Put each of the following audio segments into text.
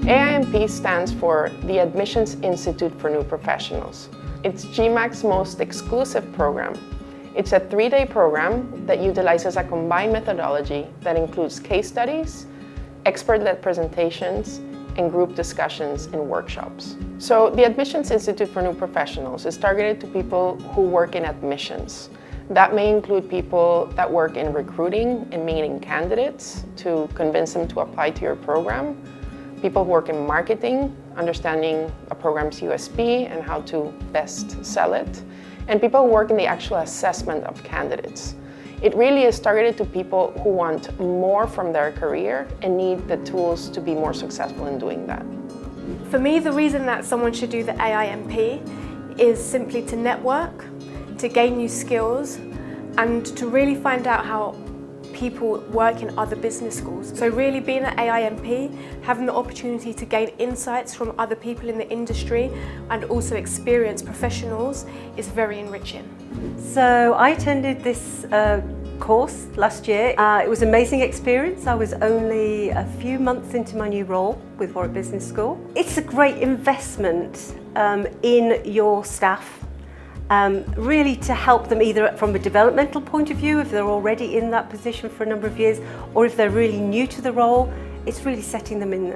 AINP stands for the Admissions Institute for New Professionals. It's GMAC's most exclusive program. It's a 3-day program that utilizes a combined methodology that includes case studies, expert-led presentations, and group discussions and workshops. So the Admissions Institute for New Professionals is targeted to people who work in admissions. That may include people that work in recruiting and meeting candidates to convince them to apply to your program, people who work in marketing, understanding a program's USP and how to best sell it, and people who work in the actual assessment of candidates. It really is targeted to people who want more from their career and need the tools to be more successful in doing that. For me, the reason that someone should do the AINP is simply to network, to gain new skills, and to really find out how people work in other business schools. So really being at AINP, having the opportunity to gain insights from other people in the industry and also experienced professionals is very enriching. So I attended this course last year. It was an amazing experience. I was only a few months into my new role with Warwick Business School. It's a great investment in your staff. Really to help them either from a developmental point of view if they're already in that position for a number of years, or if they're really new to the role, it's really setting them in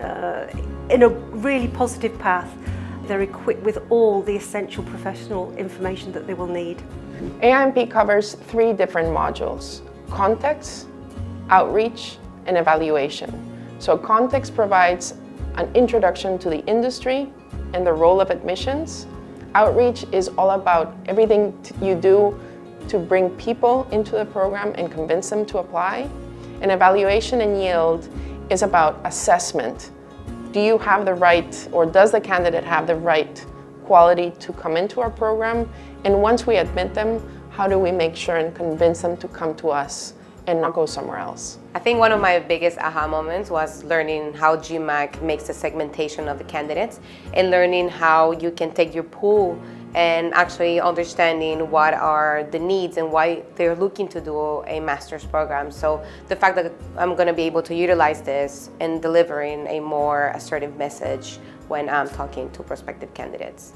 a really positive path. They're equipped with all the essential professional information that they will need. AINP covers 3 different modules: context, outreach, and evaluation. So context provides an introduction to the industry and the role of admissions. Outreach is all about everything you do to bring people into the program and convince them to apply. And evaluation and yield is about assessment. Do you have the right, or does the candidate have the right quality to come into our program? And once we admit them, how do we make sure and convince them to come to us and not go somewhere else? I think one of my biggest aha moments was learning how GMAC makes the segmentation of the candidates and learning how you can take your pool and actually understanding what are the needs and why they're looking to do a master's program. So the fact that I'm going to be able to utilize this in delivering a more assertive message when I'm talking to prospective candidates.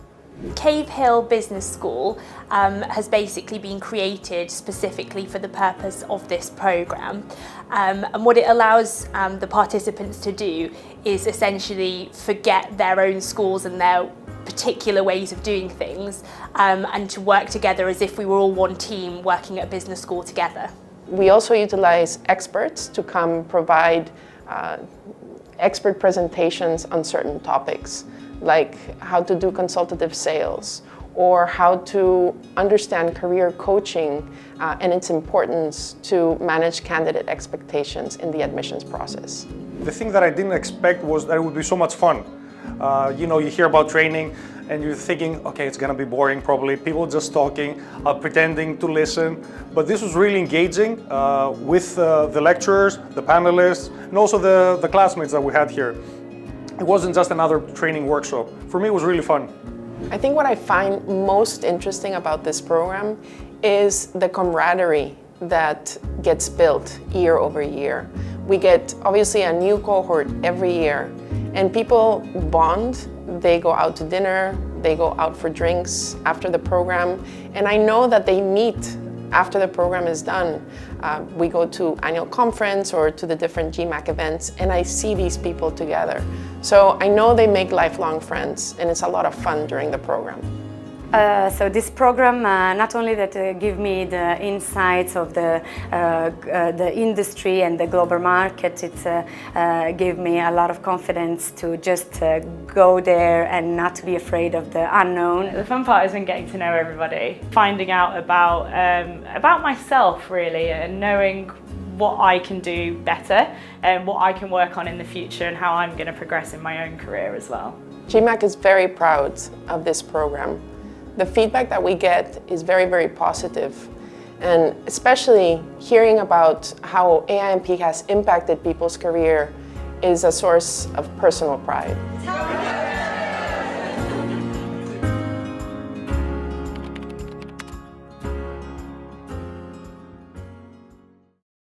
Cave Hill Business School has basically been created specifically for the purpose of this programme, and what it allows the participants to do is essentially forget their own schools and their particular ways of doing things, and to work together as if we were all one team working at a business school together. We also utilize experts to come provide expert presentations on certain topics, like how to do consultative sales, or how to understand career coaching and its importance to manage candidate expectations in the admissions process. The thing that I didn't expect was that it would be so much fun. You hear about training and you're thinking, okay, it's gonna be boring probably, people just talking, pretending to listen. But this was really engaging with the lecturers, the panelists, and also the classmates that we had here. It wasn't just another training workshop. For me, it was really fun. I think what I find most interesting about this program is the camaraderie that gets built year over year. We get obviously a new cohort every year, and people bond. They go out to dinner, they go out for drinks after the program, and I know that they meet after the program is done. We go to annual conference or to the different GMAC events, and I see these people together. So I know they make lifelong friends, and it's a lot of fun during the program. So this program not only that give me the insights of the industry and the global market, it gave me a lot of confidence to just go there and not be afraid of the unknown. The fun part has been getting to know everybody, finding out about myself really, and knowing what I can do better and what I can work on in the future and how I'm going to progress in my own career as well. GMAC is very proud of this program. The feedback that we get is very, very positive, and especially hearing about how AINP has impacted people's career is a source of personal pride.